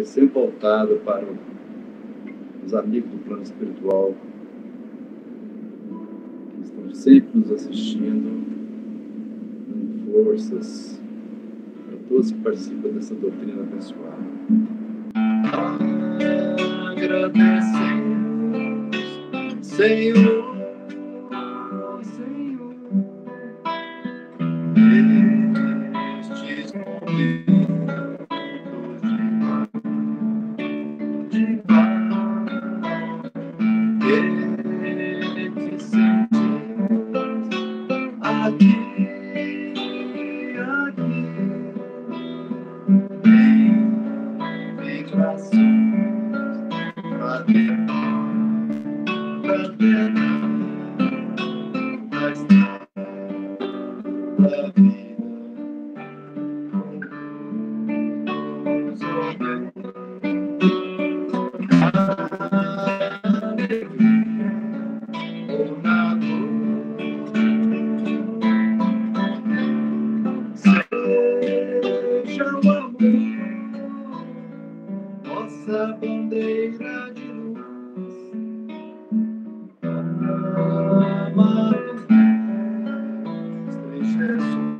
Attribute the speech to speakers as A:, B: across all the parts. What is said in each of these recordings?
A: sempre voltado para os amigos do plano espiritual, que estão sempre nos assistindo, dando forças para todos que participam dessa doutrina abençoada. Agradecemos, Senhor, Senhor, estes momentos de paz que sentimos aqui, em vibrações para da vida. Seja o amor, nossa bandeira de luz, amado Mestre Jesus.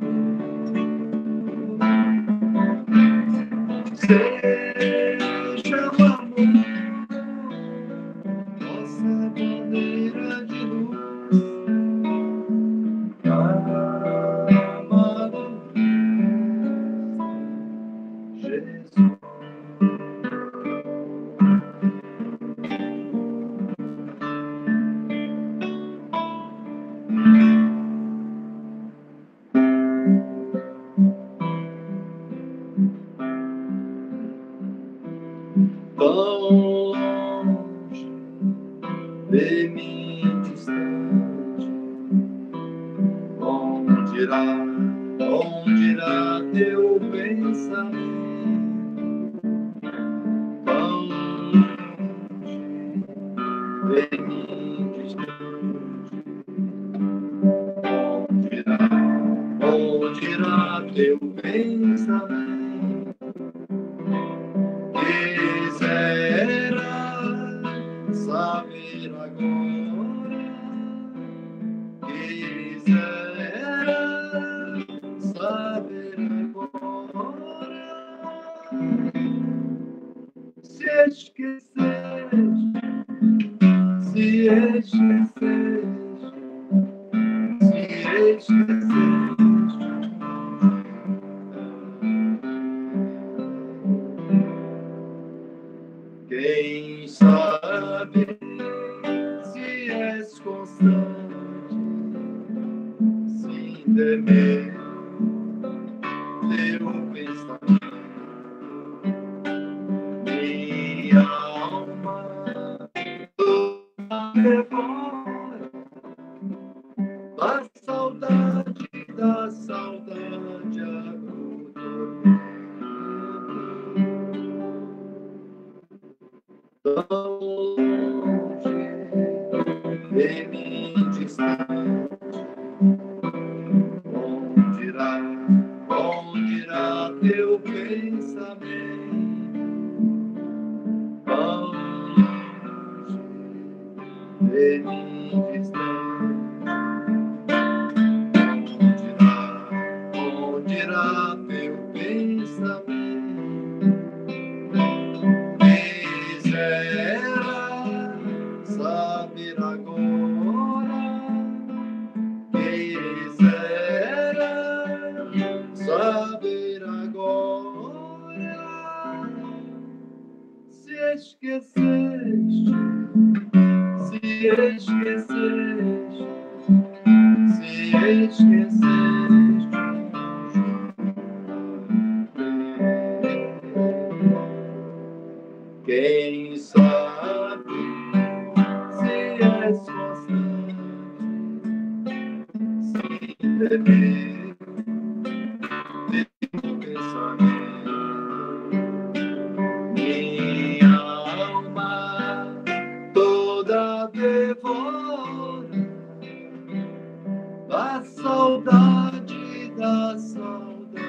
A: Seja o amor, nossa bandeira de luz, amado Jesus. Tão longe de mim distante, onde irá teu pensamento? Tão longe de mim distante, onde irá teu pensamento? Quisera saber agora, quisera saber agora, se esqueceste, se esqueceste, se esqueceste. Quem sabe se és constante, sem temer teu pensamento, minha alma toda devora da saudade tão longe de mim distante, onde irá teu pensamento? Tão longe de mim distante, onde irá teu pensamento? Saber agora, quisera saber agora, se esqueceste, se esqueceste, se esqueceste. Quem sabe se és constante, sem temer teu pensamento, minha alma toda devora da saudade agrodormente.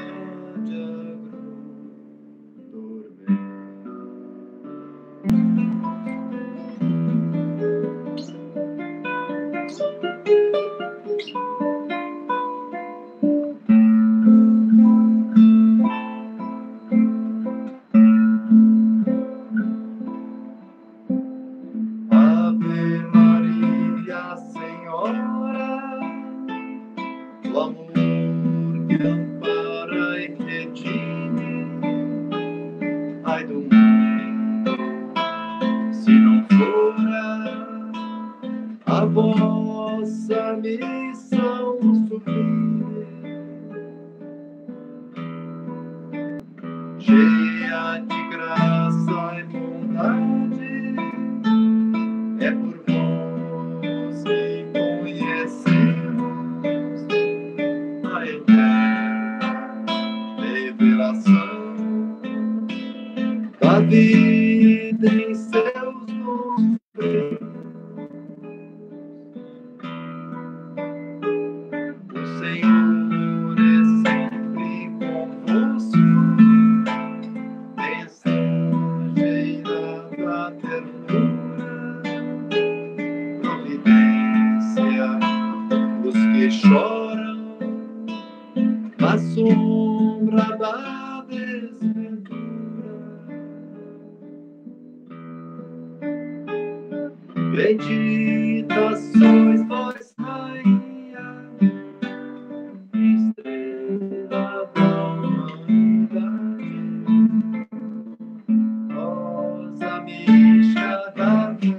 A: o amor que ampara e redime. Ai do mundo, se não fora a vossa missão sublime, cheia de graça e bondade, é por vós que conhecemos a eterna revelação da vida em seus dons. O Senhor é sempre convosco, mensageira da ternura, providência dos que choram na sombra da desventura. Bendita sois vós, Rainha, estrela da humanidade, rosa mística da fé,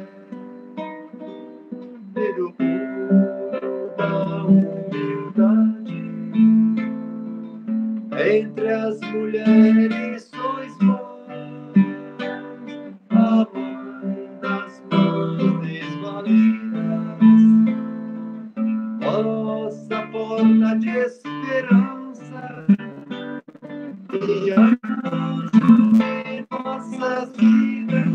A: brilho puro da humildade. Entre as mulheres sois vós, a mãe das mães desvalidas, nossa porta de esperança e anjo em nossas vidas.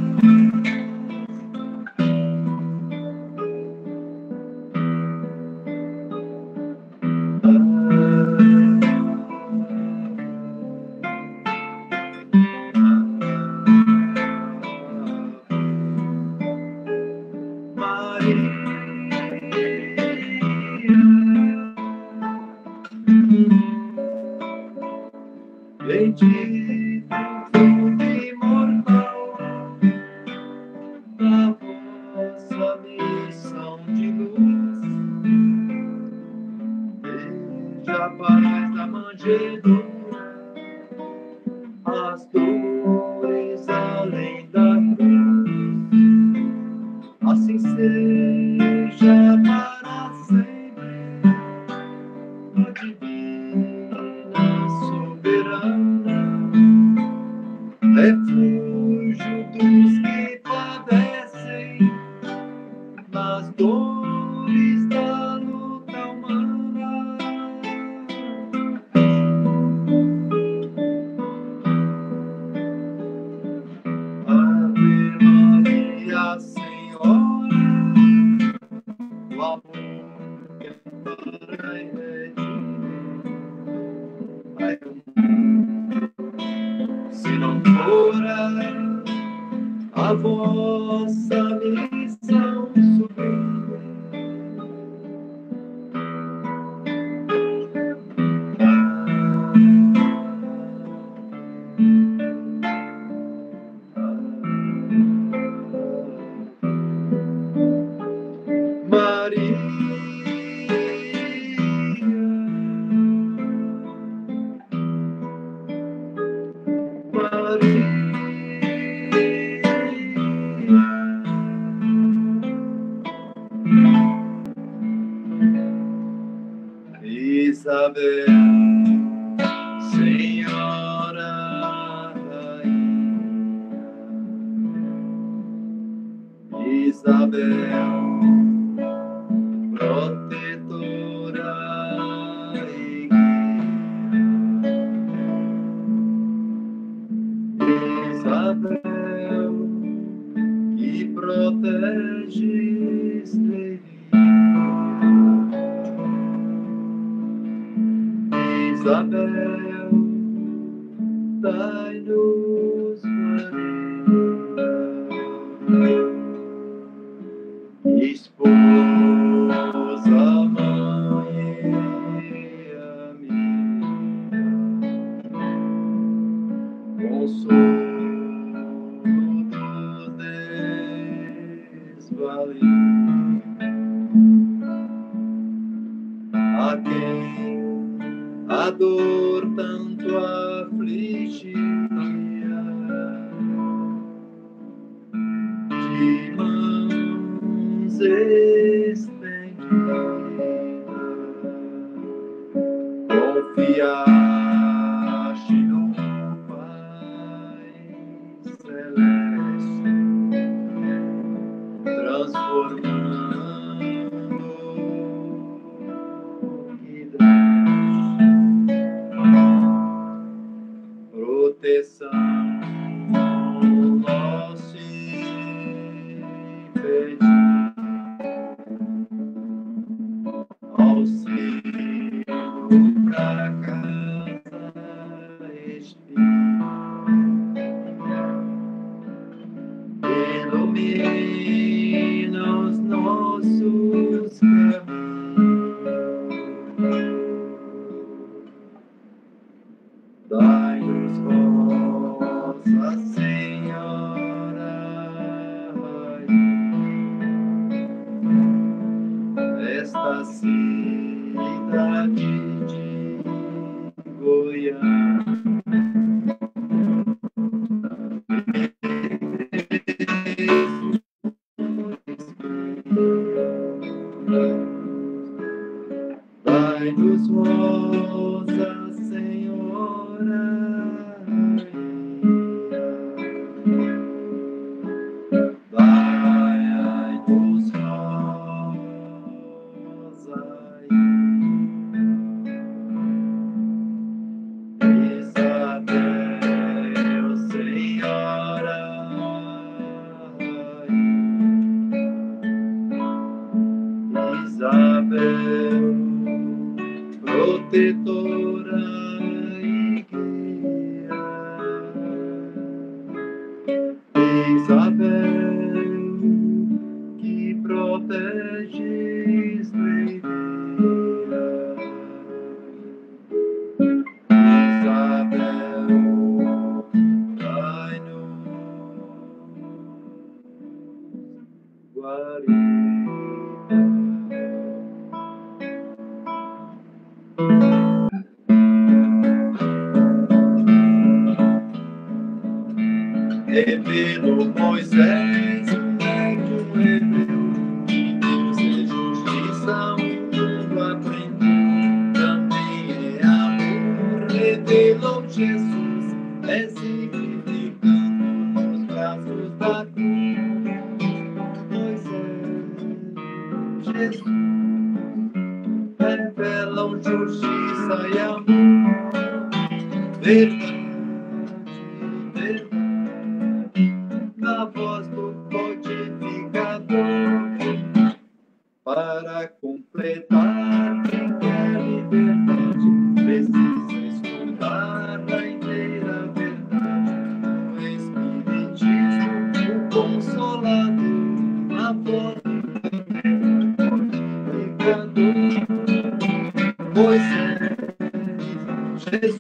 A: Bendito fruto imortal da vossa missão de luz, desde a paz da manjedoura, as dores além da cruz, assim seja para sempre, a divina soberana, refúgio dos que padecem nas dores da luta humana. Ave Maria, Senhora, o amor que ampara e redime. Ai do mundo, se não fora a vossa missão sublime. Maria, Isabel, Senhora Rainha, Isabel, protetora e guia, Isabel, que proteges Isabel, dai-nos Maria, esposa, mãe e amiga, consolo dos desvalidos, a quem a dor tanto afligia, de mãos estendidas, confiaste no Pai Celeste, transformando o que deste, proteção nós te pedimos, auxílio pra casa espírita, ilumina os nossos caminhos, dai-nos Nossa Senhora Rainha, esta cidade de Goiânia, dai-nos Nossa Senhora Rainha, dai-nos Rosa Isabel, Senhora Rainha, Isabel, protetora e guia, Isabel, que proteges Leila, Isabel, dai-nos guarida. Revelou Moisés, médium hebreu, Deus é justiça, o mundo aprendeu, também é amor. Revelou Jesus, significando nos braços da cruz. Moisés, Jesus, revelam justiça e amor, verdade, verdade, na voz do codificador, para completar quem quer liberdade, precisa estudar a inteira verdade. O Espiritismo, o Consolador, na voz do codificador, Moisés, Jesus,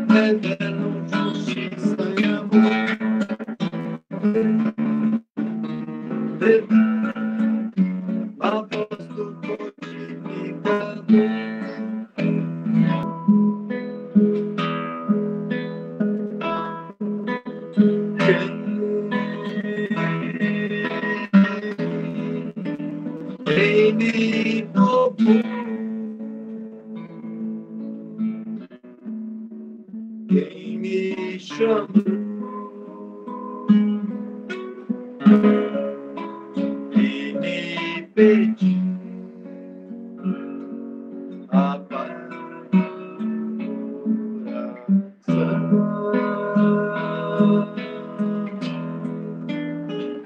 A: revelam justiça e amor, verdade, a voz do codificador. Quem me tocou, quem me chamou e me pediu a oração,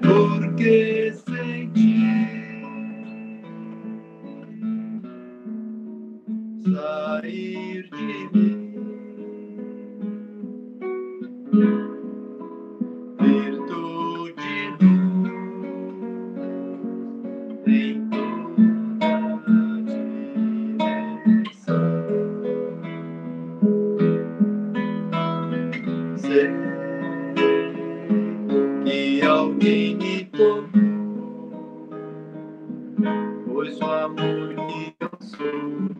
A: porque senti sair de mim virtude, luz em toda direção. Sei que alguém me tocou, pois o amor que eu sou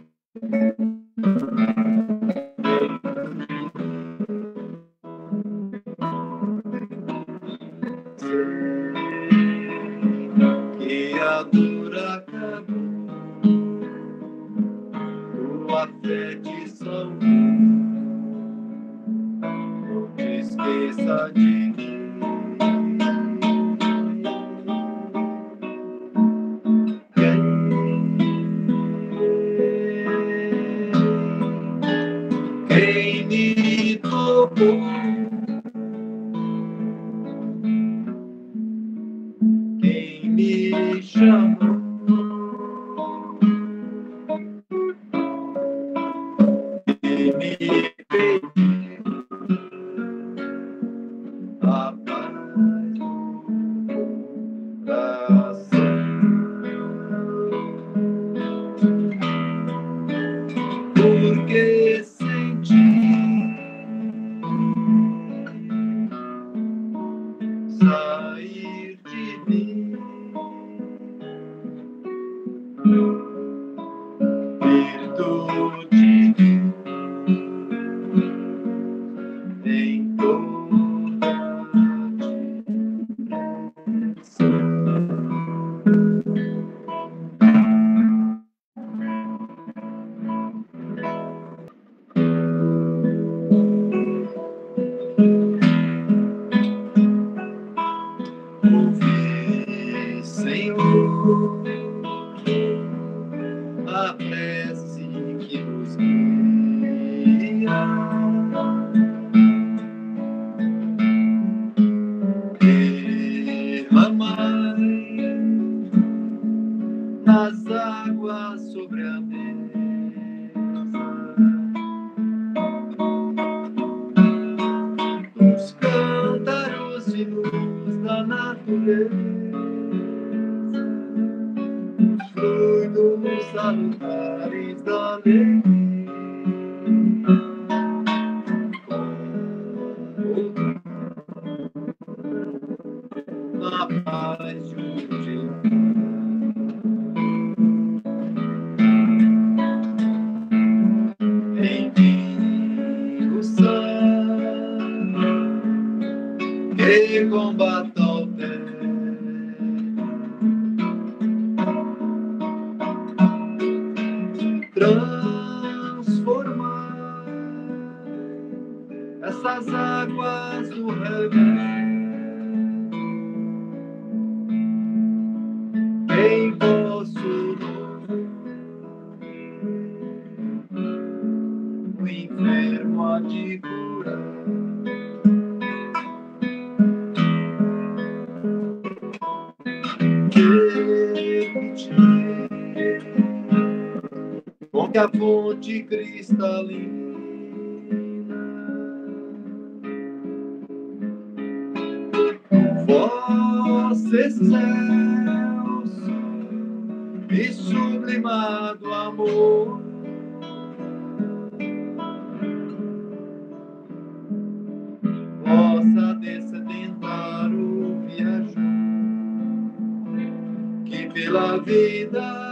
A: tua fé te salvou. Não te esqueça de mim. Quem me tocou, quem me chamou, quem me pediu a paz do coração. Porque senti sair de mim virtude em toda ouvi, Senhor, a prece que nos guia. Derramai as águas sobre a mesa, os cântaros de luz da natureza, os fluidos salutares da lei, na paz de um dia. Envie o sangue que combata o tédio, transformar essas águas do remédio em vosso nome. O enfermo há de curar. Permitir com que a fonte cristalina vosso excelso e sublimado amor possa descedentar o viajante que pela vida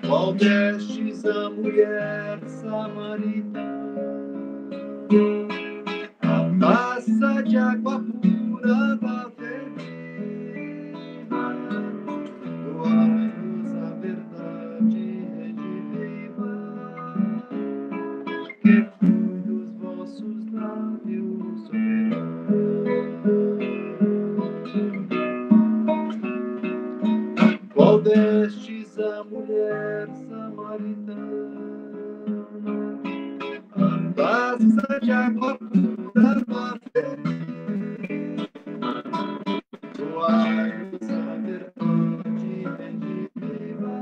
A: qual destes a mulher samaritana, a taça de água pura da vereda, doai-nos a verdade rediviva, que flui dos vossos lábios soberanos. Qual destes a mulher samaritana, a taça de água pura da vereda, doai-nos a verdade rediviva,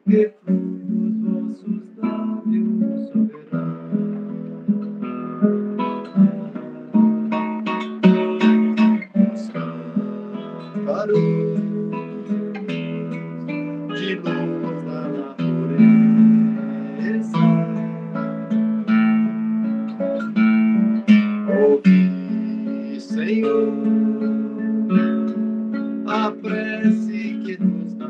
A: que flui dos vossos lábios soberanos. Os cântaros de luz da natureza, ouvi, Senhor, a prece que nos guia.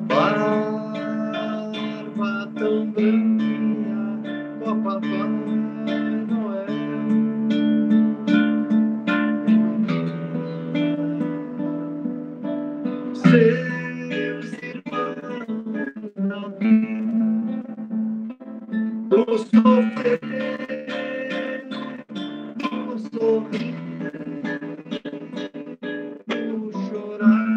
A: Barba tão branquinha, ó Papai Noel. Seus irmãos não do sofrer, do sorrir, do chorar.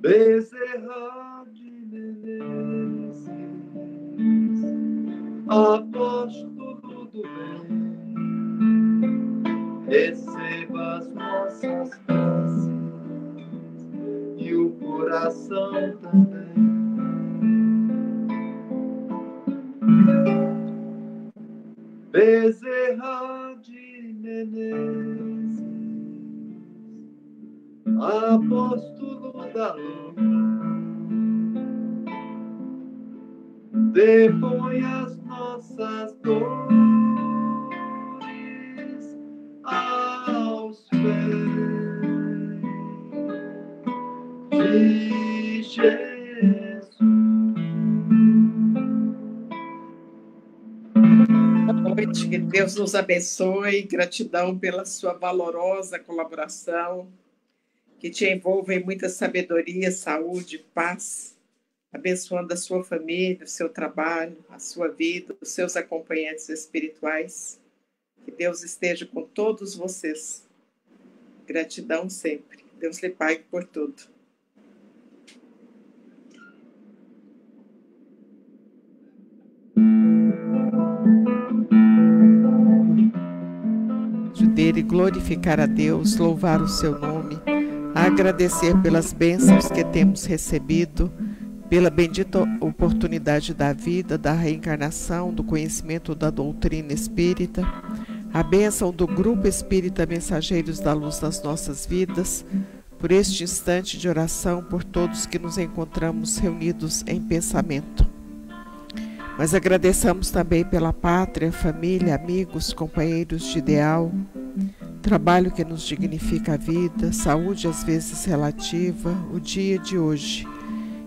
A: Bezerra de Menezes, apóstolo do bem, receba as nossas preces e o coração também. Bezerra de Menezes, apóstolo da luz, depõe as nossas dores aos pés de Jesus.
B: Boa noite, que Deus nos abençoe. Gratidão pela sua valorosa colaboração, que te envolva em muita sabedoria, saúde, paz, abençoando a sua família, o seu trabalho, a sua vida, os seus acompanhantes espirituais. Que Deus esteja com todos vocês. Gratidão sempre. Deus lhe pague por tudo. Dele glorificar a Deus, louvar o seu nome, agradecer pelas bênçãos que temos recebido, pela bendita oportunidade da vida, da reencarnação, do conhecimento da doutrina espírita, a bênção do Grupo Espírita Mensageiros da Luz nas nossas vidas, por este instante de oração, por todos que nos encontramos reunidos em pensamento. Mas agradeçamos também pela pátria, família, amigos, companheiros de ideal, trabalho que nos dignifica a vida, saúde às vezes relativa, o dia de hoje.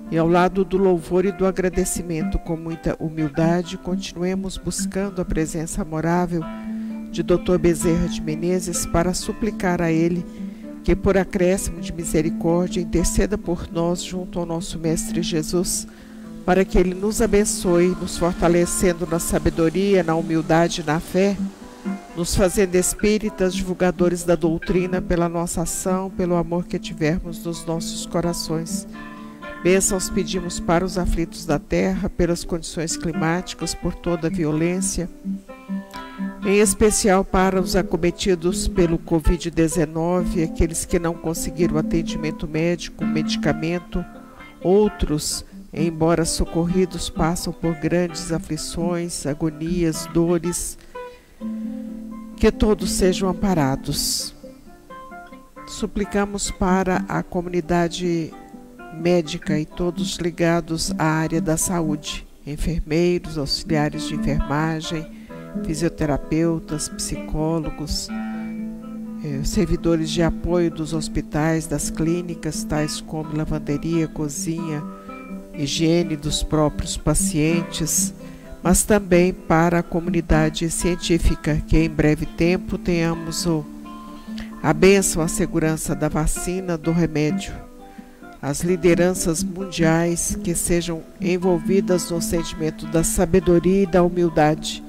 B: E ao lado do louvor e do agradecimento, com muita humildade, continuemos buscando a presença amorável de Dr. Bezerra de Menezes para suplicar a ele que, por acréscimo de misericórdia, interceda por nós junto ao nosso Mestre Jesus, para que ele nos abençoe, nos fortalecendo na sabedoria, na humildade e na fé, nos fazendo espíritas, divulgadores da doutrina pela nossa ação, pelo amor que tivermos nos nossos corações. Bênçãos pedimos para os aflitos da terra, pelas condições climáticas, por toda a violência, em especial para os acometidos pelo Covid-19, aqueles que não conseguiram atendimento médico, medicamento, outros, embora socorridos, passam por grandes aflições, agonias, dores, que todos sejam amparados. Suplicamos para a comunidade médica e todos ligados à área da saúde, enfermeiros, auxiliares de enfermagem, fisioterapeutas, psicólogos, servidores de apoio dos hospitais, das clínicas, tais como lavanderia, cozinha, higiene dos próprios pacientes, mas também para a comunidade científica, que em breve tempo tenhamos a bênção, a segurança da vacina, do remédio, as lideranças mundiais que sejam envolvidas no sentimento da sabedoria e da humildade,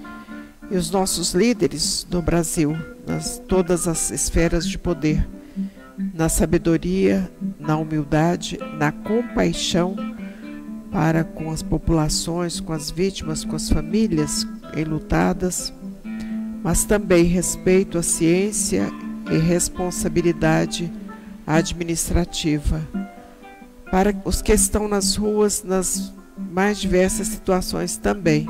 B: e os nossos líderes no Brasil, nas todas as esferas de poder, na sabedoria, na humildade, na compaixão, para com as populações, com as vítimas, com as famílias enlutadas, mas também respeito à ciência e responsabilidade administrativa. Para os que estão nas ruas, nas mais diversas situações também,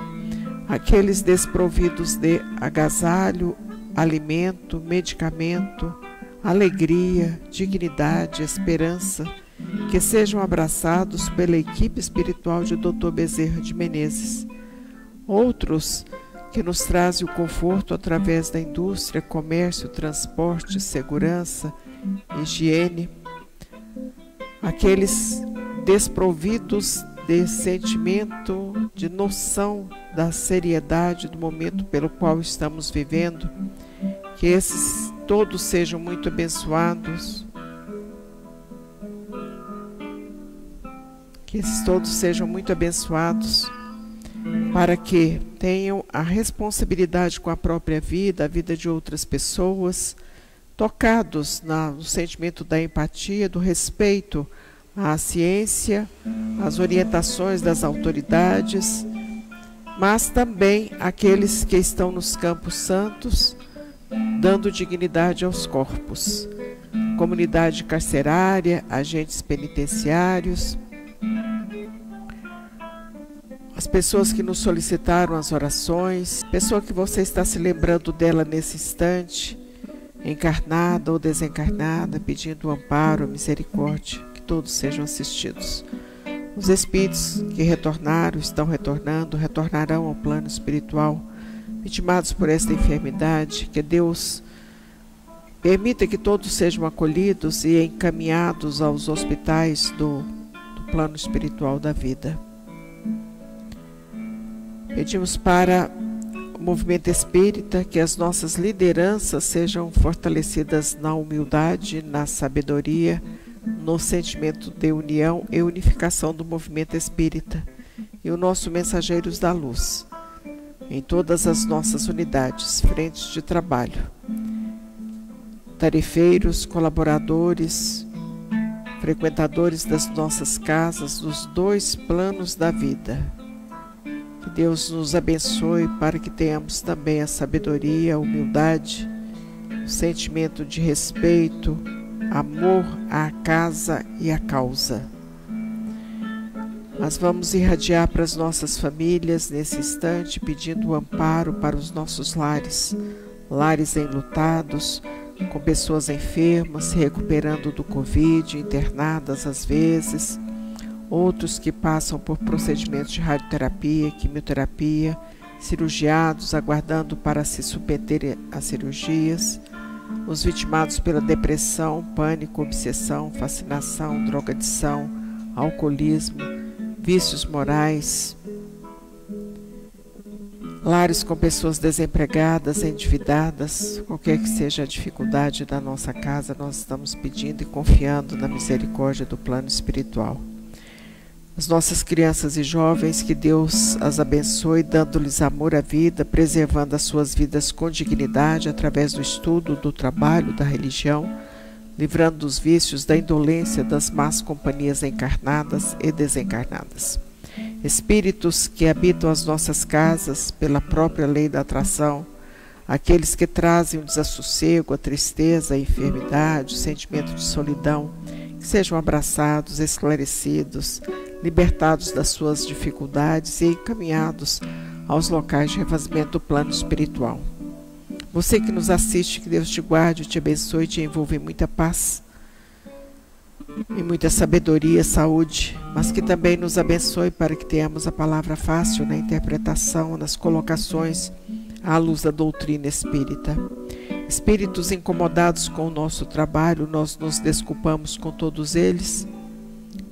B: aqueles desprovidos de agasalho, alimento, medicamento, alegria, dignidade, esperança, que sejam abraçados pela equipe espiritual de Dr. Bezerra de Menezes. Outros que nos traz o conforto através da indústria, comércio, transporte, segurança, higiene. Aqueles desprovidos de sentimento, de noção da seriedade do momento pelo qual estamos vivendo, que esses todos sejam muito abençoados, que esses todos sejam muito abençoados, para que tenham a responsabilidade com a própria vida, a vida de outras pessoas, tocados no sentimento da empatia, do respeito à ciência, às orientações das autoridades, mas também aqueles que estão nos campos santos, dando dignidade aos corpos, comunidade carcerária, agentes penitenciários, as pessoas que nos solicitaram as orações, pessoa que você está se lembrando dela nesse instante, encarnada ou desencarnada, pedindo amparo, misericórdia, que todos sejam assistidos. Os espíritos que retornaram, estão retornando, retornarão ao plano espiritual, vitimados por esta enfermidade, que Deus permita que todos sejam acolhidos e encaminhados aos hospitais do plano espiritual da vida. Pedimos para o movimento espírita que as nossas lideranças sejam fortalecidas na humildade, na sabedoria, no sentimento de união e unificação do movimento espírita, e o nosso Mensageiros da Luz, em todas as nossas unidades, frentes de trabalho, tarefeiros, colaboradores, frequentadores das nossas casas, dos dois planos da vida. Que Deus nos abençoe para que tenhamos também a sabedoria, a humildade, o sentimento de respeito, amor à casa e à causa. Nós vamos irradiar para as nossas famílias nesse instante, pedindo o amparo para os nossos lares, lares enlutados, com pessoas enfermas, se recuperando do Covid, internadas às vezes, outros que passam por procedimentos de radioterapia, quimioterapia, cirurgiados, aguardando para se submeter a cirurgias, os vitimados pela depressão, pânico, obsessão, fascinação, drogadição, alcoolismo, vícios morais, lares com pessoas desempregadas, endividadas, qualquer que seja a dificuldade da nossa casa, nós estamos pedindo e confiando na misericórdia do plano espiritual. As nossas crianças e jovens, que Deus as abençoe, dando-lhes amor à vida, preservando as suas vidas com dignidade através do estudo, do trabalho, da religião, livrando dos vícios, da indolência, das más companhias encarnadas e desencarnadas. Espíritos que habitam as nossas casas pela própria lei da atração, aqueles que trazem o desassossego, a tristeza, a enfermidade, o sentimento de solidão, que sejam abraçados, esclarecidos, libertados das suas dificuldades e encaminhados aos locais de refazimento do plano espiritual. Você que nos assiste, que Deus te guarde, te abençoe, te envolva em muita paz, em muita sabedoria, saúde, mas que também nos abençoe para que tenhamos a palavra fácil na interpretação, nas colocações à luz da doutrina espírita. Espíritos incomodados com o nosso trabalho, nós nos desculpamos com todos eles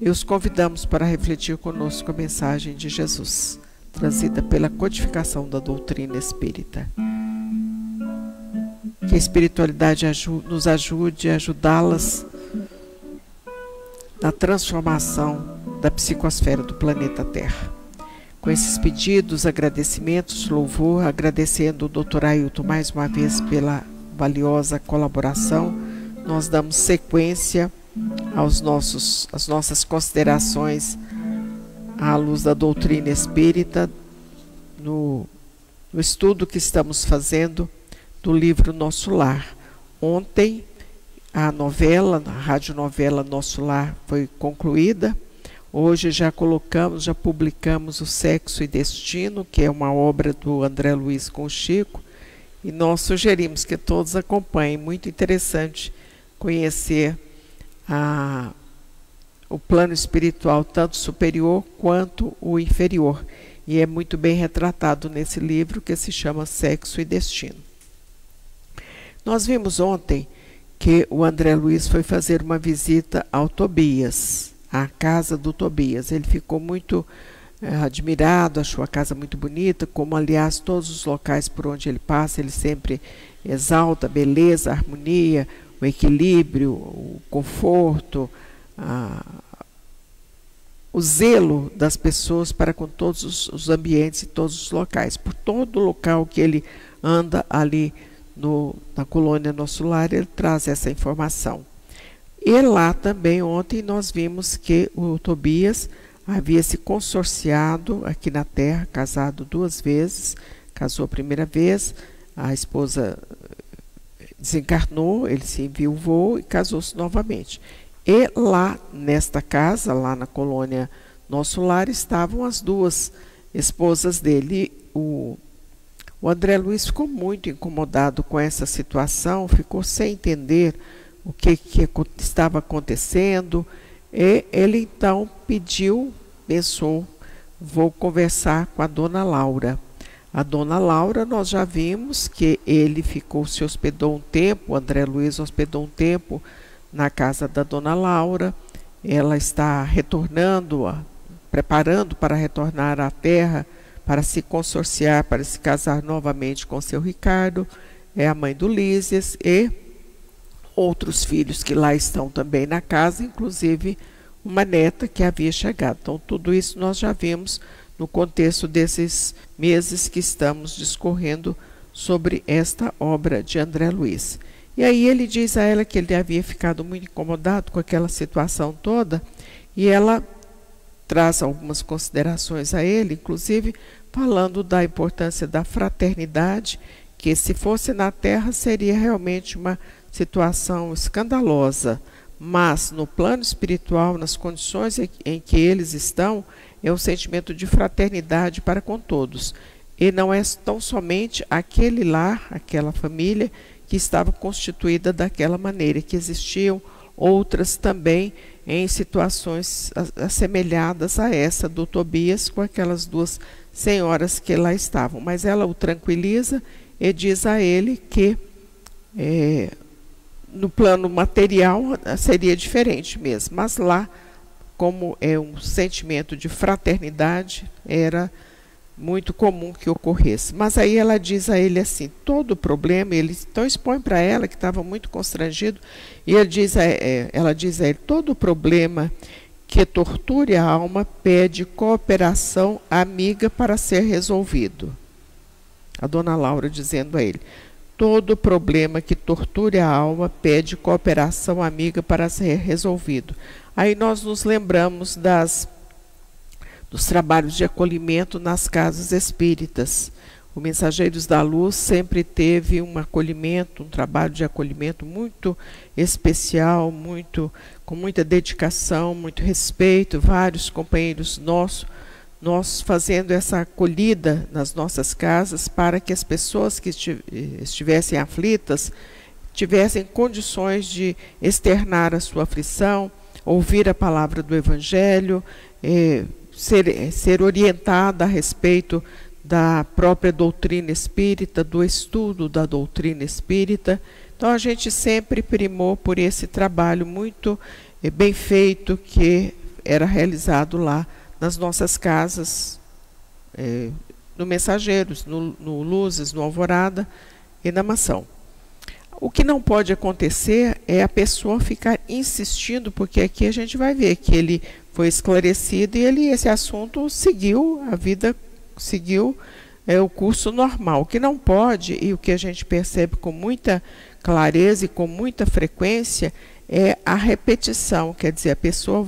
B: e os convidamos para refletir conosco a mensagem de Jesus, trazida pela codificação da doutrina espírita. Que a espiritualidade nos ajude a ajudá-las na transformação da psicosfera do planeta Terra. Com esses pedidos, agradecimentos, louvor, agradecendo o Dr. Ailton mais uma vez pela valiosa colaboração, nós damos sequência às nossas considerações à luz da doutrina espírita no estudo que estamos fazendo do livro Nosso Lar. Ontem a radionovela Nosso Lar foi concluída. Hoje já publicamos O Sexo e Destino, que é uma obra do André Luiz com o Chico, e nós sugerimos que todos acompanhem. Muito interessante conhecer o plano espiritual, tanto superior quanto o inferior. e é muito bem retratado nesse livro que se chama Sexo e Destino. Nós vimos ontem que o André Luiz foi fazer uma visita ao Tobias, à casa do Tobias. Ele ficou muito admirado, achou a casa muito bonita, como aliás todos os locais por onde ele passa, ele sempre exalta a beleza, a harmonia, o equilíbrio, o conforto, o zelo das pessoas para com todos os ambientes e todos os locais. Por todo local que ele anda ali na colônia Nosso Lar, ele traz essa informação. E lá também ontem nós vimos que o Tobias havia se consorciado aqui na Terra, casado 2 vezes, casou a primeira vez, a esposa desencarnou, ele se enviuvou e casou-se novamente. E lá nesta casa, lá na colônia Nosso Lar, estavam as 2 esposas dele. O André Luiz ficou muito incomodado com essa situação, ficou sem entender o que estava acontecendo, e ele então pensou, vou conversar com a dona Laura. A dona Laura, nós já vimos que ele se hospedou um tempo, o André Luiz hospedou um tempo na casa da dona Laura. Ela está preparando para retornar à Terra, para se consorciar, para se casar novamente com seu Ricardo. É a mãe do Lísias e outros filhos que lá estão também na casa, inclusive uma neta que havia chegado. Então, tudo isso nós já vimos no contexto desses meses que estamos discorrendo sobre esta obra de André Luiz. E aí ele diz a ela que ele havia ficado muito incomodado com aquela situação toda, e ela traz algumas considerações a ele, inclusive falando da importância da fraternidade, que se fosse na Terra seria realmente uma situação escandalosa, mas no plano espiritual, nas condições em que eles estão, é um sentimento de fraternidade para com todos. E não é tão somente aquele lar, aquela família que estava constituída daquela maneira, que existiam outras também em situações assemelhadas a essa do Tobias, com aquelas 2 senhoras que lá estavam. Mas ela o tranquiliza e diz a ele que no plano material seria diferente mesmo, mas lá, como é um sentimento de fraternidade, era muito comum que ocorresse. Mas aí ela diz a ele assim, todo o problema, ele então expõe para ela, que estava muito constrangido, e ela diz a ele, todo o problema que torture a alma pede cooperação amiga para ser resolvido. A dona Laura dizendo a ele, todo problema que torture a alma pede cooperação amiga para ser resolvido. Aí nós nos lembramos dos trabalhos de acolhimento nas casas espíritas. O Mensageiros da Luz sempre teve um trabalho de acolhimento muito especial, com muita dedicação, muito respeito, vários companheiros nós fazendo essa acolhida nas nossas casas para que as pessoas que estivessem aflitas tivessem condições de externar a sua aflição, ouvir a palavra do Evangelho, ser orientada a respeito da própria doutrina espírita, do estudo da doutrina espírita. Então a gente sempre primou por esse trabalho muito bem feito que era realizado lá nas nossas casas, no Mensageiros, no Luzes, no Alvorada e na Mansão. O que não pode acontecer é a pessoa ficar insistindo, porque aqui a gente vai ver que ele foi esclarecido e esse assunto seguiu, a vida seguiu o curso normal. O que não pode, e o que a gente percebe com muita clareza e com muita frequência, é a repetição. Quer dizer, a pessoa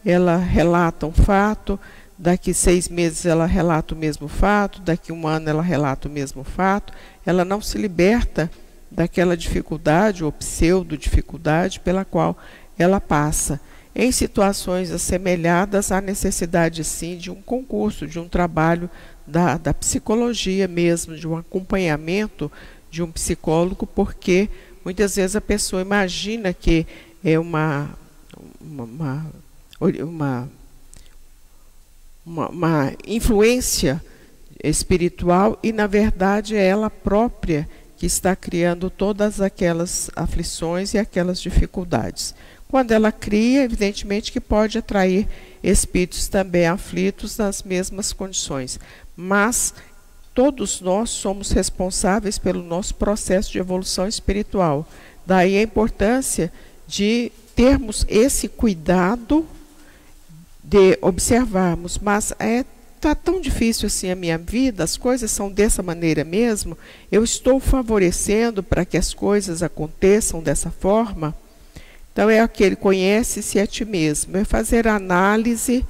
B: ela relata um fato, daqui 6 meses ela relata o mesmo fato, daqui 1 ano ela relata o mesmo fato, ela não se liberta daquela dificuldade ou pseudo-dificuldade pela qual ela passa. Em situações assemelhadas, há necessidade sim de um concurso, de um trabalho da psicologia mesmo, de um acompanhamento de um psicólogo, porque muitas vezes a pessoa imagina que é uma influência espiritual e, na verdade, é ela própria que está criando todas aquelas aflições e aquelas dificuldades. Quando ela cria, evidentemente que pode atrair espíritos também aflitos nas mesmas condições, mas todos nós somos responsáveis pelo nosso processo de evolução espiritual. Daí a importância de termos esse cuidado de observarmos, mas está tão difícil assim a minha vida, as coisas são dessa maneira mesmo, eu estou favorecendo para que as coisas aconteçam dessa forma. Então é aquele conhece-se a ti mesmo, é fazer análise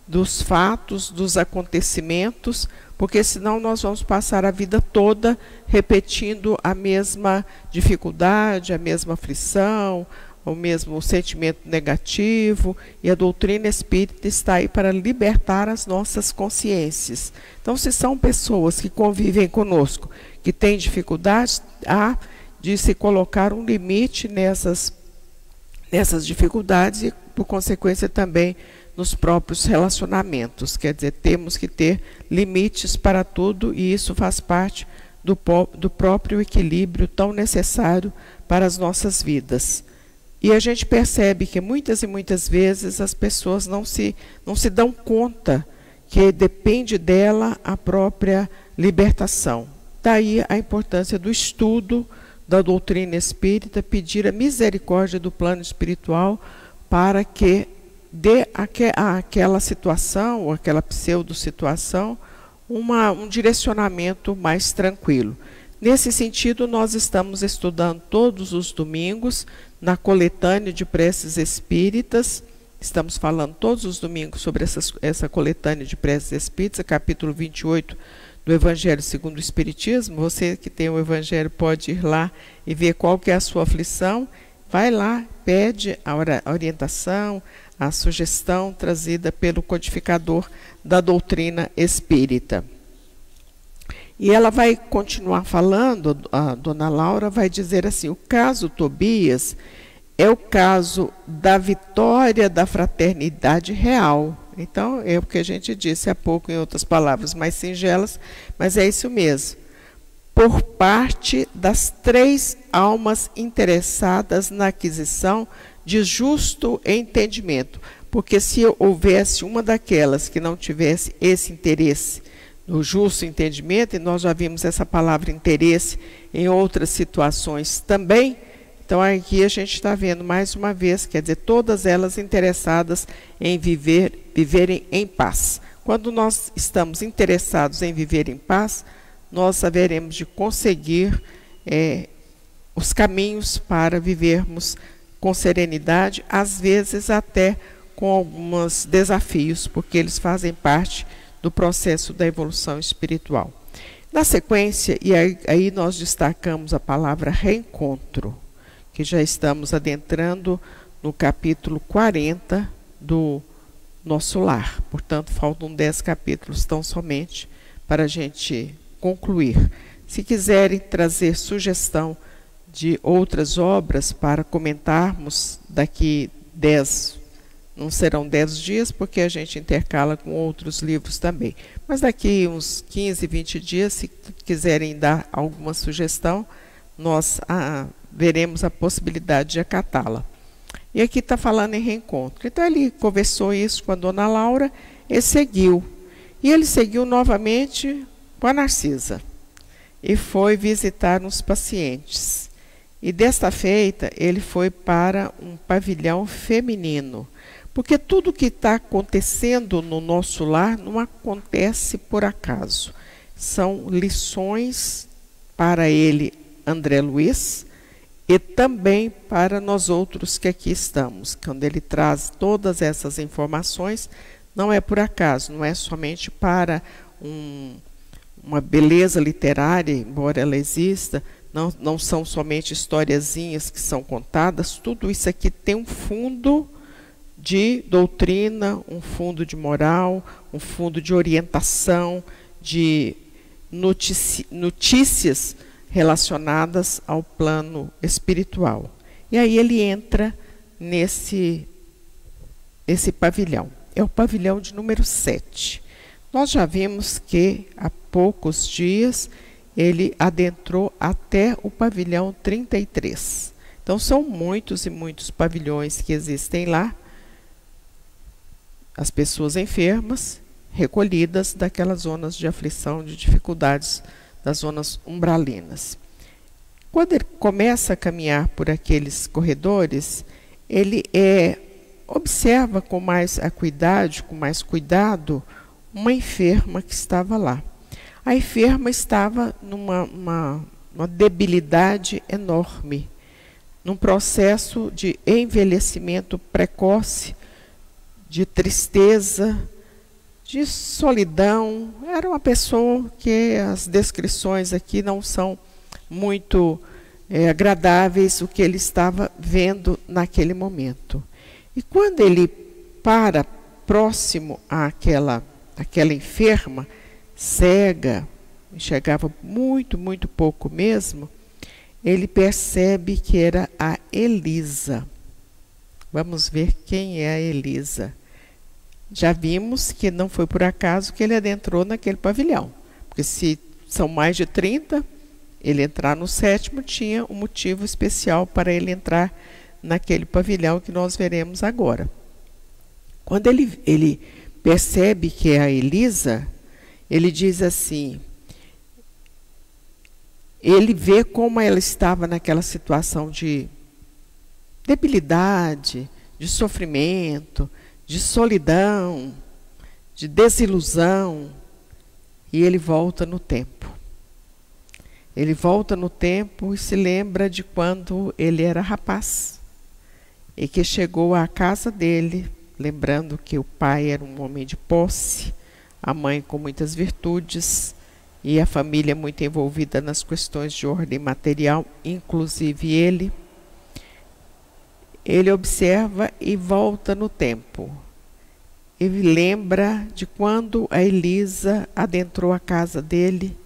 B: dos fatos, dos acontecimentos, porque senão nós vamos passar a vida toda repetindo a mesma dificuldade, a mesma aflição, o mesmo sentimento negativo, e a doutrina espírita está aí para libertar as nossas consciências. Então, se são pessoas que convivem conosco, que têm dificuldades, há de se colocar um limite nessas dificuldades e, por consequência, também nos próprios relacionamentos. Quer dizer, temos que ter limites para tudo, e isso faz parte do próprio equilíbrio tão necessário para as nossas vidas. E a gente percebe que muitas e muitas vezes as pessoas não se dão conta que depende dela a própria libertação. Daí a importância do estudo da doutrina espírita, pedir a misericórdia do plano espiritual para que dê àquela situação, ou aquela pseudo-situação, um direcionamento mais tranquilo. Nesse sentido, nós estamos estudando todos os domingos na coletânea de preces espíritas. Estamos falando todos os domingos sobre essa coletânea de preces espíritas, capítulo 28 do Evangelho segundo o Espiritismo. Você que tem o Evangelho pode ir lá e ver qual que é a sua aflição. Vai lá, pede a orientação, a sugestão trazida pelo codificador da doutrina espírita. E ela vai continuar falando, a dona Laura vai dizer assim: o caso Tobias é o caso da vitória da fraternidade real. Então, é o que a gente disse há pouco, em outras palavras mais singelas, mas é isso mesmo. Por parte das 3 almas interessadas na aquisição de justo entendimento. Porque se houvesse uma daquelas que não tivesse esse interesse no justo entendimento, e nós já vimos essa palavra interesse em outras situações também, então aqui a gente está vendo mais uma vez, quer dizer, todas elas interessadas em viverem em paz. Quando nós estamos interessados em viver em paz, nós haveremos de conseguir os caminhos para vivermos com serenidade, às vezes até com alguns desafios, porque eles fazem parte do processo da evolução espiritual. Na sequência, e aí nós destacamos a palavra reencontro, que já estamos adentrando no capítulo 40 do Nosso Lar. Portanto, faltam 10 capítulos tão somente para a gente concluir. Se quiserem trazer sugestão de outras obras para comentarmos daqui 10, não serão 10 dias, porque a gente intercala com outros livros também. Mas daqui uns 15, 20 dias, se quiserem dar alguma sugestão, nós veremos a possibilidade de acatá-la. E aqui está falando em reencontro. Então ele conversou isso com a dona Laura e seguiu. E ele seguiu novamente com a Narcisa e foi visitar uns pacientes. E desta feita ele foi para um pavilhão feminino, porque tudo que está acontecendo no nosso lar não acontece por acaso. São lições para ele, André Luiz, e também para nós outros que aqui estamos. Quando ele traz todas essas informações, não é por acaso, não é somente para uma beleza literária, embora ela exista, não são somente historiazinhas que são contadas, tudo isso aqui tem um fundo de doutrina, um fundo de moral, um fundo de orientação, de notícias relacionadas ao plano espiritual. E aí ele entra nesse pavilhão. é o pavilhão de número 7. Nós já vimos que há poucos dias ele adentrou até o pavilhão 33. Então são muitos e muitos pavilhões que existem lá. As pessoas enfermas recolhidas daquelas zonas de aflição, de dificuldades, das zonas umbralinas. Quando ele começa a caminhar por aqueles corredores, ele observa com mais acuidade, com mais cuidado, uma enferma que estava lá. A enferma estava numa debilidade enorme, num processo de envelhecimento precoce, de tristeza, de solidão. Era uma pessoa que as descrições aqui não são muito agradáveis, o que ele estava vendo naquele momento. E quando ele para próximo àquela enferma, cega, enxergava muito, muito pouco mesmo, ele percebe que era a Elisa. Vamos ver quem é a Elisa. Já vimos que não foi por acaso que ele adentrou naquele pavilhão, porque se são mais de 30, ele entrar no 7º tinha um motivo especial para ele entrar naquele pavilhão que nós veremos agora. Quando ele percebe que é a Elisa, ele diz assim, ele vê como ela estava naquela situação de debilidade, de sofrimento, de solidão, de desilusão, e ele volta no tempo. Ele volta no tempo e se lembra de quando ele era rapaz e que chegou à casa dele, lembrando que o pai era um homem de posse, a mãe com muitas virtudes e a família muito envolvida nas questões de ordem material, inclusive ele. Ele observa e volta no tempo. Ele lembra de quando a Elisa adentrou a casa dele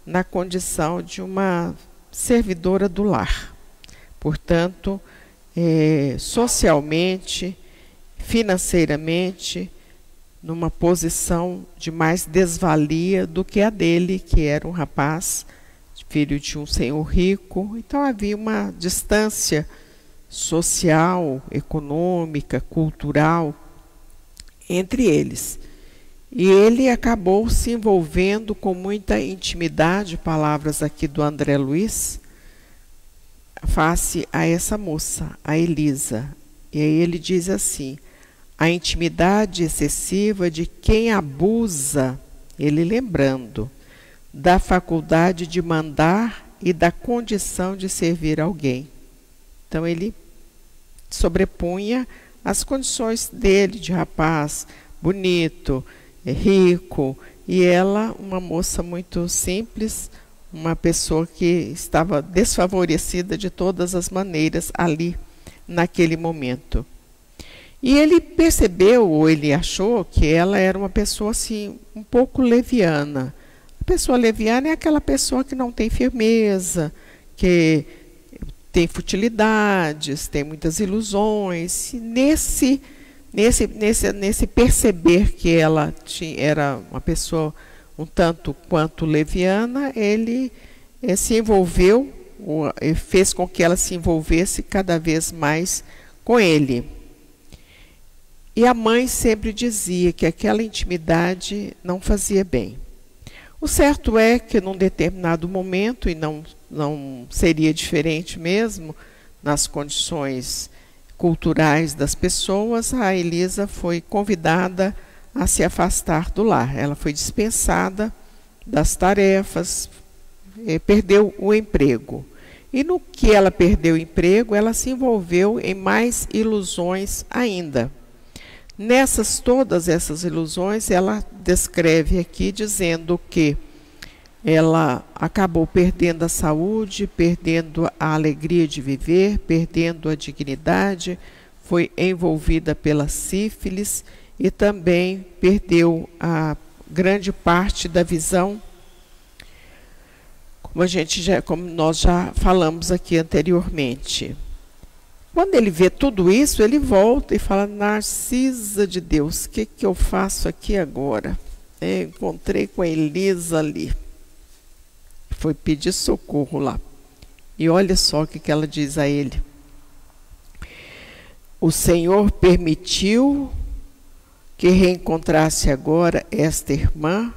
B: na condição de uma servidora do lar. Portanto, socialmente, financeiramente, numa posição de mais desvalia do que a dele, que era um rapaz, filho de um senhor rico. Então havia uma distância social, econômica, cultural entre eles. E ele acabou se envolvendo com muita intimidade, palavras aqui do André Luiz, face a essa moça, a Elisa. E aí ele diz assim, a intimidade excessiva de quem abusa, ele lembrando, da faculdade de mandar e da condição de servir alguém. Então ele sobrepunha as condições dele de rapaz, bonito, rico, e ela, uma moça muito simples, uma pessoa que estava desfavorecida de todas as maneiras ali, naquele momento. E ele percebeu, ou ele achou, que ela era uma pessoa assim, um pouco leviana. A pessoa leviana é aquela pessoa que não tem firmeza, que tem futilidades, tem muitas ilusões. E nesse perceber que ela era uma pessoa um tanto quanto leviana, ele se envolveu, fez com que ela se envolvesse cada vez mais com ele. E a mãe sempre dizia que aquela intimidade não fazia bem. O certo é que num determinado momento, e não seria diferente mesmo, nas condições culturais das pessoas, a Elisa foi convidada a se afastar do lar. Ela foi dispensada das tarefas, perdeu o emprego. E no que ela perdeu o emprego, ela se envolveu em mais ilusões ainda. Todas essas ilusões, ela descreve aqui dizendo que ela acabou perdendo a saúde, perdendo a alegria de viver, perdendo a dignidade, foi envolvida pela sífilis e também perdeu a grande parte da visão, como nós já falamos aqui anteriormente. Quando ele vê tudo isso, ele volta e fala: Narcisa de Deus, o que eu faço aqui agora? Encontrei com a Elisa ali. Foi pedir socorro lá. E olha só o que ela diz a ele. O Senhor permitiu que reencontrasse agora esta irmã,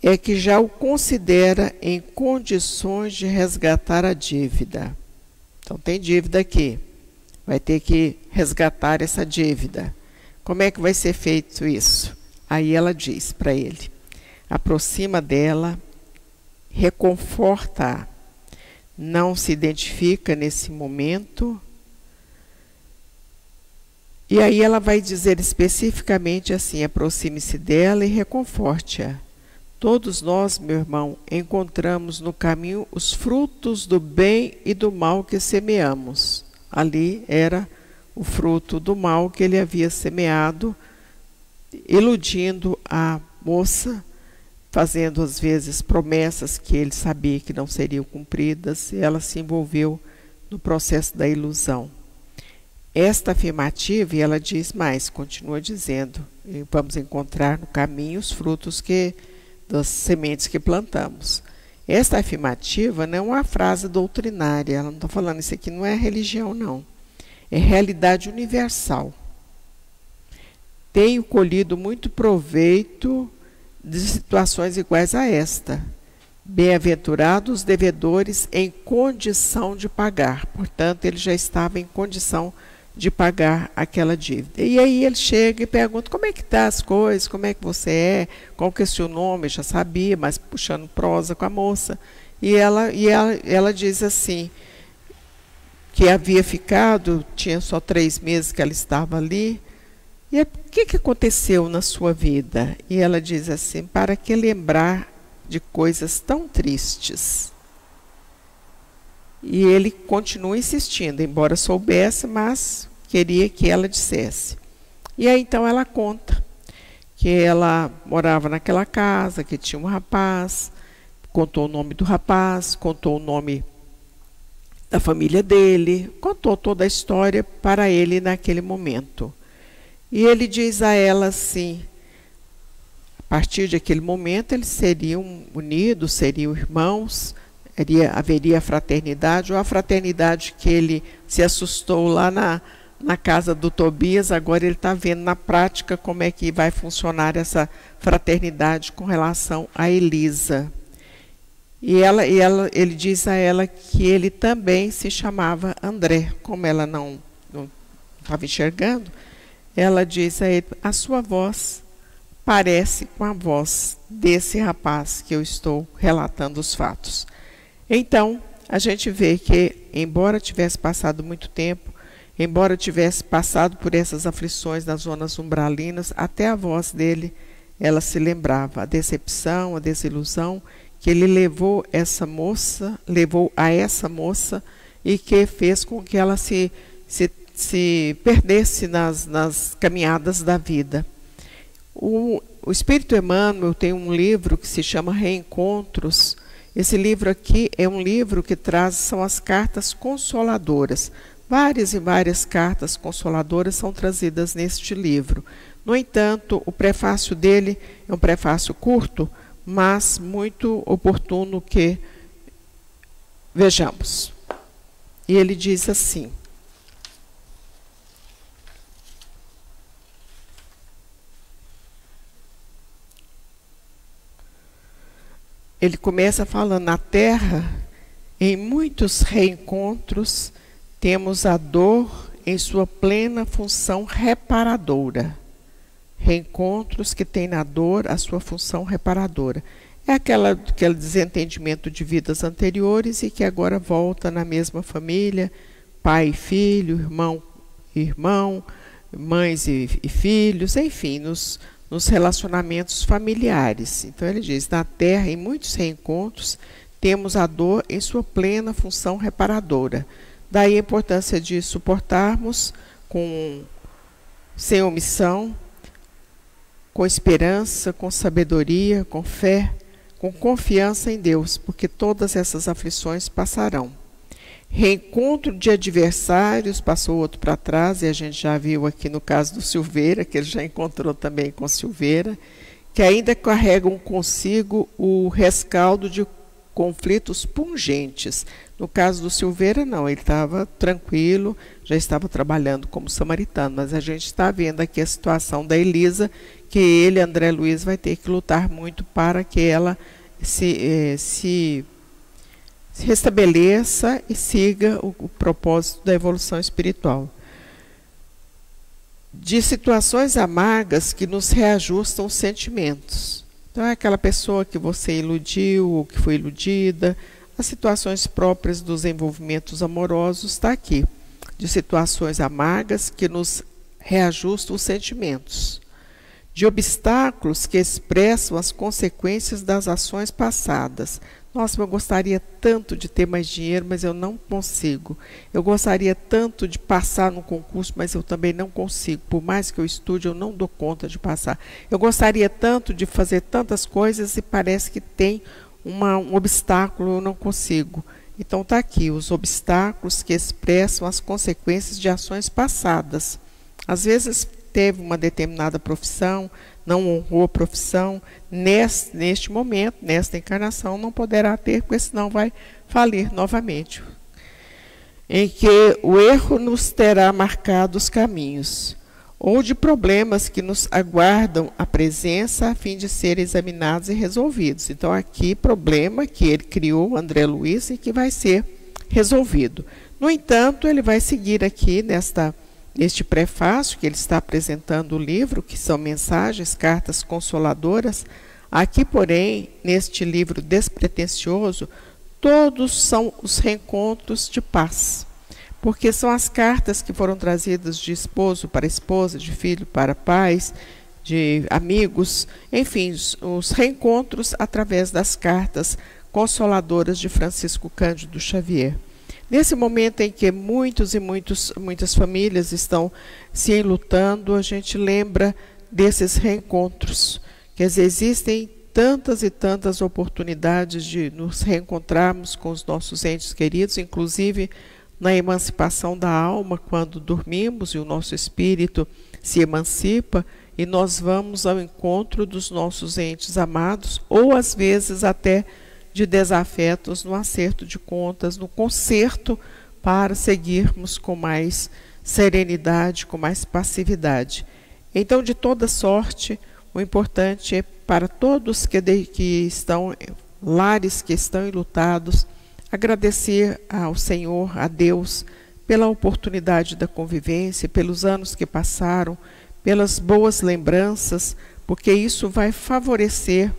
B: é que já o considera em condições de resgatar a dívida. Então tem dívida aqui. Vai ter que resgatar essa dívida. Como é que vai ser feito isso? Aí ela diz para ele, aproxima dela, reconforta-a, não se identifica nesse momento. E aí ela vai dizer especificamente assim, aproxime-se dela e reconforte-a. Todos nós, meu irmão, encontramos no caminho os frutos do bem e do mal que semeamos. Ali era o fruto do mal que ele havia semeado, iludindo a moça, fazendo às vezes promessas que ele sabia que não seriam cumpridas, e ela se envolveu no processo da ilusão. Esta afirmativa, e ela diz mais, continua dizendo, vamos encontrar no caminho os frutos das sementes que plantamos. Esta afirmativa não é uma frase doutrinária, ela não está falando isso aqui, não é religião não, é realidade universal. Tenho colhido muito proveito de situações iguais a esta. Bem-aventurados os devedores em condição de pagar. Portanto, ele já estava em condição de pagar aquela dívida. E aí ele chega e pergunta, como é que tá as coisas, como é que você é, qual que é o seu nome, eu já sabia, mas puxando prosa com a moça. E ela diz assim, que havia ficado, tinha só 3 meses que ela estava ali. E o que aconteceu na sua vida? E ela diz assim, para que lembrar de coisas tão tristes? E ele continua insistindo, embora soubesse, mas queria que ela dissesse. E aí então ela conta que ela morava naquela casa, que tinha um rapaz, contou o nome do rapaz, contou o nome da família dele, contou toda a história para ele naquele momento. E ele diz a ela assim, a partir daquele momento eles seriam unidos, seriam irmãos, haveria a fraternidade, ou a fraternidade que ele se assustou lá na casa do Tobias, agora ele está vendo na prática como é que vai funcionar essa fraternidade com relação a Elisa. E ele diz a ela que ele também se chamava André, como ela não estava enxergando, ela diz a ele, a sua voz parece com a voz desse rapaz que eu estou relatando os fatos. Então, a gente vê que, embora tivesse passado muito tempo, embora tivesse passado por essas aflições nas zonas umbralinas, até a voz dele, ela se lembrava, a decepção, a desilusão, que ele levou a essa moça e que fez com que ela se perdesse nas caminhadas da vida. O Espírito Emmanuel tem um livro que se chama Reencontros. Esse livro aqui é um livro que são as cartas consoladoras. Várias e várias cartas consoladoras são trazidas neste livro. No entanto, o prefácio dele é um prefácio curto, mas muito oportuno que vejamos. E ele diz assim, ele começa falando, na Terra, em muitos reencontros, temos a dor em sua plena função reparadora. Reencontros que têm na dor a sua função reparadora. É aquele desentendimento de vidas anteriores e que agora volta na mesma família, pai e filho, irmão, mães e filhos, enfim, nos relacionamentos familiares. Então ele diz, na Terra, em muitos reencontros, temos a dor em sua plena função reparadora. Daí a importância de suportarmos sem omissão, com esperança, com sabedoria, com fé, com confiança em Deus, porque todas essas aflições passarão. reencontro de adversários, passou outro para trás, e a gente já viu aqui no caso do Silveira, que ele já encontrou também com Silveira, que ainda carregam consigo o rescaldo de conflitos pungentes. No caso do Silveira, não, ele estava tranquilo, já estava trabalhando como samaritano, mas a gente está vendo aqui a situação da Elisa, que ele, André Luiz, vai ter que lutar muito para que ela se restabeleça e siga o propósito da evolução espiritual. De situações amargas que nos reajustam os sentimentos. Então, é aquela pessoa que você iludiu ou que foi iludida. As situações próprias dos envolvimentos amorosos está aqui. De situações amargas que nos reajustam os sentimentos. De obstáculos que expressam as consequências das ações passadas. Nossa, eu gostaria tanto de ter mais dinheiro, mas eu não consigo. Eu gostaria tanto de passar no concurso, mas eu também não consigo. Por mais que eu estude, eu não dou conta de passar. Eu gostaria tanto de fazer tantas coisas e parece que tem um obstáculo, eu não consigo. Então está aqui, os obstáculos que expressam as consequências de ações passadas. Às vezes teve uma determinada profissão, não honrou a profissão, neste momento, nesta encarnação, não poderá ter, porque senão vai falir novamente. Em que o erro nos terá marcado os caminhos, ou de problemas que nos aguardam a presença a fim de serem examinados e resolvidos. Então, aqui, problema que ele criou, André Luiz, e que vai ser resolvido. No entanto, ele vai seguir aqui neste prefácio que ele está apresentando o livro, que são mensagens, cartas consoladoras. Aqui, porém, neste livro despretensioso, todos são os reencontros de paz, porque são as cartas que foram trazidas de esposo para esposa, de filho para pais, de amigos, enfim, os reencontros através das cartas consoladoras de Francisco Cândido Xavier. Nesse momento em que muitas famílias estão se enlutando, a gente lembra desses reencontros. Quer dizer, existem tantas e tantas oportunidades de nos reencontrarmos com os nossos entes queridos, inclusive na emancipação da alma, quando dormimos e o nosso espírito se emancipa e nós vamos ao encontro dos nossos entes amados, ou às vezes até de desafetos, no acerto de contas, no conserto, para seguirmos com mais serenidade, com mais passividade. Então, de toda sorte, o importante é para todos que estão, lares que estão enlutados, agradecer ao Senhor, a Deus, pela oportunidade da convivência, pelos anos que passaram, pelas boas lembranças, porque isso vai favorecer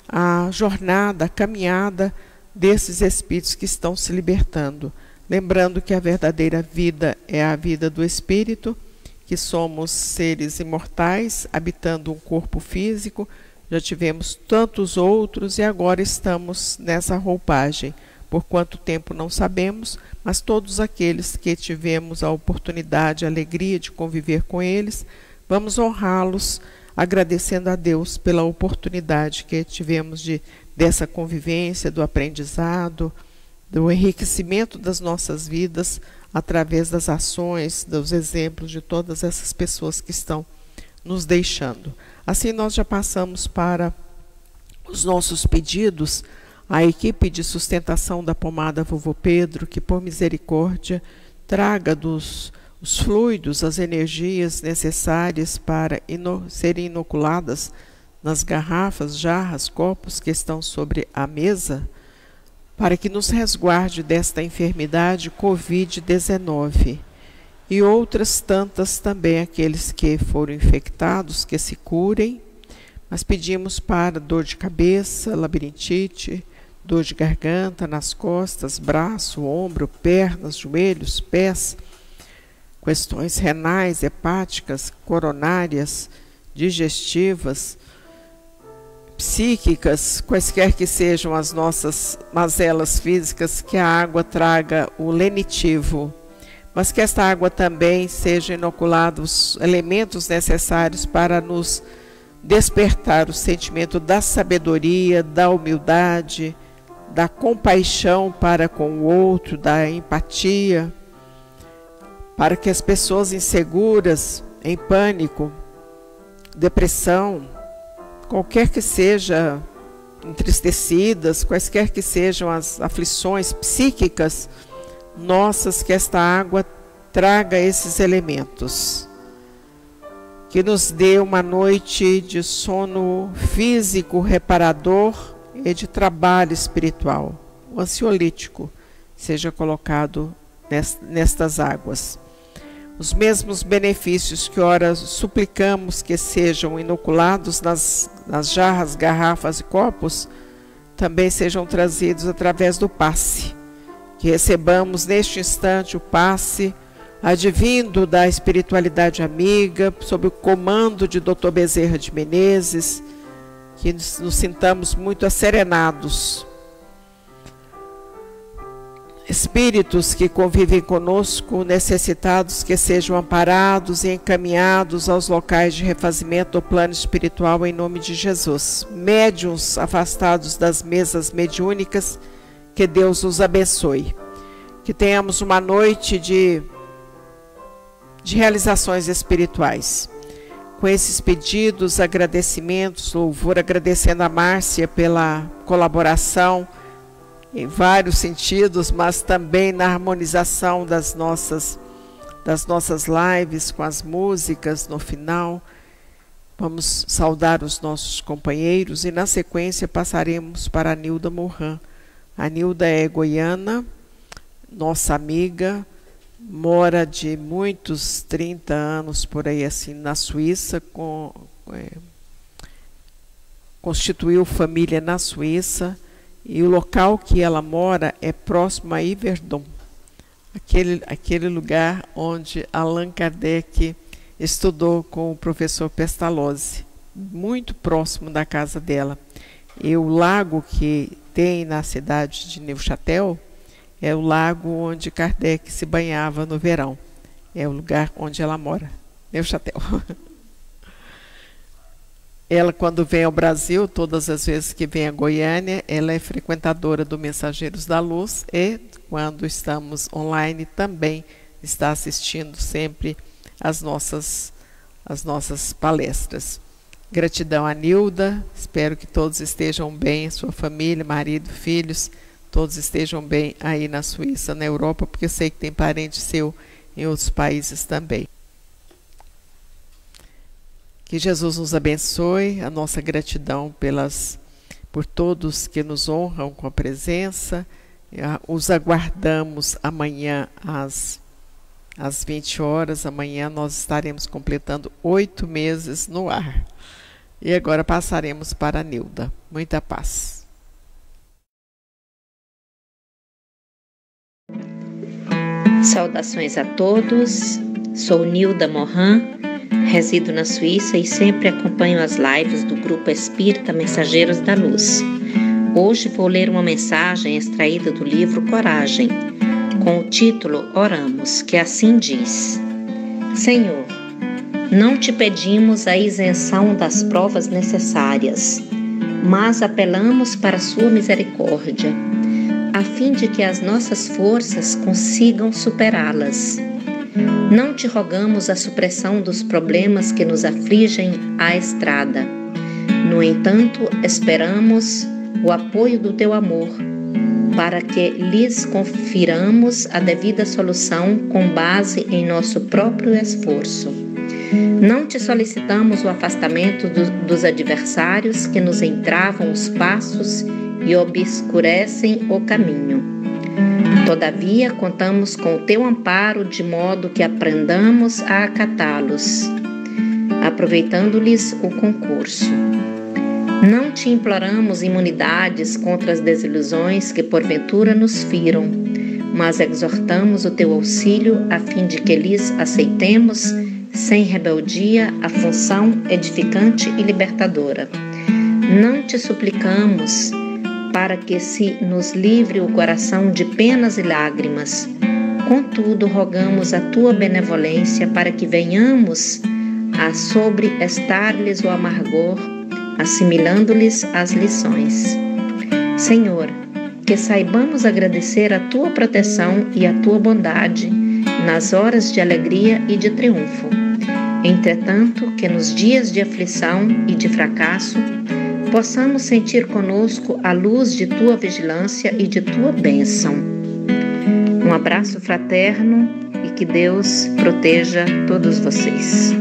B: a jornada, a caminhada desses espíritos que estão se libertando. Lembrando que a verdadeira vida é a vida do espírito, que somos seres imortais, habitando um corpo físico, já tivemos tantos outros e agora estamos nessa roupagem. Por quanto tempo não sabemos, mas todos aqueles que tivemos a oportunidade, a alegria de conviver com eles, vamos honrá-los, agradecendo a Deus pela oportunidade que tivemos dessa convivência, do aprendizado, do enriquecimento das nossas vidas através das ações, dos exemplos de todas essas pessoas que estão nos deixando. Assim, nós já passamos para os nossos pedidos à equipe de sustentação da pomada Vovô Pedro, que por misericórdia traga os fluidos, as energias necessárias para serem inoculadas nas garrafas, jarras, copos que estão sobre a mesa, para que nos resguarde desta enfermidade Covid-19 e outras tantas também, aqueles que foram infectados, que se curem, mas pedimos para dor de cabeça, labirintite, dor de garganta, nas costas, braço, ombro, pernas, joelhos, pés, questões renais, hepáticas, coronárias, digestivas, psíquicas, quaisquer que sejam as nossas mazelas físicas, que a água traga o lenitivo, mas que esta água também seja inoculada os elementos necessários para nos despertar o sentimento da sabedoria, da humildade, da compaixão para com o outro, da empatia, para que as pessoas inseguras, em pânico, depressão, qualquer que seja, entristecidas, quaisquer que sejam as aflições psíquicas nossas, que esta água traga esses elementos, que nos dê uma noite de sono físico reparador e de trabalho espiritual. O ansiolítico seja colocado nestas águas. Os mesmos benefícios que ora suplicamos que sejam inoculados nas jarras, garrafas e copos, também sejam trazidos através do passe. Que recebamos neste instante o passe advindo da espiritualidade amiga, sob o comando de Dr. Bezerra de Menezes, que nos sintamos muito asserenados. Espíritos que convivem conosco, necessitados, que sejam amparados e encaminhados aos locais de refazimento do plano espiritual em nome de Jesus. Médiuns afastados das mesas mediúnicas, que Deus os abençoe. Que tenhamos uma noite de realizações espirituais. Com esses pedidos, agradecimentos, louvor, agradecendo a Márcia pela colaboração em vários sentidos, mas também na harmonização das nossas lives com as músicas no final. Vamos saudar os nossos companheiros e na sequência passaremos para a Nilda Morin. A Nilda é goiana, nossa amiga, mora de muitos 30 anos por aí assim na Suíça, constituiu família na Suíça, e o local que ela mora é próximo a Yverdon, aquele lugar onde Allan Kardec estudou com o professor Pestalozzi, muito próximo da casa dela. E o lago que tem na cidade de Neuchâtel é o lago onde Kardec se banhava no verão. É o lugar onde ela mora, Neuchâtel. Ela, quando vem ao Brasil, todas as vezes que vem a Goiânia, ela é frequentadora do Mensageiros da Luz e, quando estamos online, também está assistindo sempre às nossas palestras. Gratidão a Nilda, espero que todos estejam bem, sua família, marido, filhos, todos estejam bem aí na Suíça, na Europa, porque eu sei que tem parente seu em outros países também. Que Jesus nos abençoe, a nossa gratidão por todos que nos honram com a presença. Os aguardamos amanhã às 20 horas. Amanhã nós estaremos completando 8 meses no ar. E agora passaremos para a Nilda. Muita paz.
C: Saudações a todos. Sou Nilda Morin. Resido na Suíça e sempre acompanho as lives do Grupo Espírita Mensageiros da Luz. Hoje vou ler uma mensagem extraída do livro Coragem, com o título Oramos, que assim diz: Senhor, não te pedimos a isenção das provas necessárias, mas apelamos para a sua misericórdia, a fim de que as nossas forças consigam superá-las. Não te rogamos a supressão dos problemas que nos afligem à estrada. No entanto, esperamos o apoio do teu amor, para que lhes confiramos a devida solução com base em nosso próprio esforço. Não te solicitamos o afastamento dos adversários que nos entravam os passos e obscurecem o caminho. Todavia, contamos com o teu amparo de modo que aprendamos a acatá-los, aproveitando-lhes o concurso. Não te imploramos imunidades contra as desilusões que porventura nos firam, mas exortamos o teu auxílio a fim de que lhes aceitemos, sem rebeldia, a função edificante e libertadora. Não te suplicamos para que se nos livre o coração de penas e lágrimas. Contudo, rogamos a tua benevolência para que venhamos a sobreestar-lhes o amargor, assimilando-lhes as lições. Senhor, que saibamos agradecer a Tua proteção e a Tua bondade nas horas de alegria e de triunfo. Entretanto, que nos dias de aflição e de fracasso, possamos sentir conosco a luz de Tua vigilância e de Tua bênção. Um abraço fraterno e que Deus proteja todos vocês.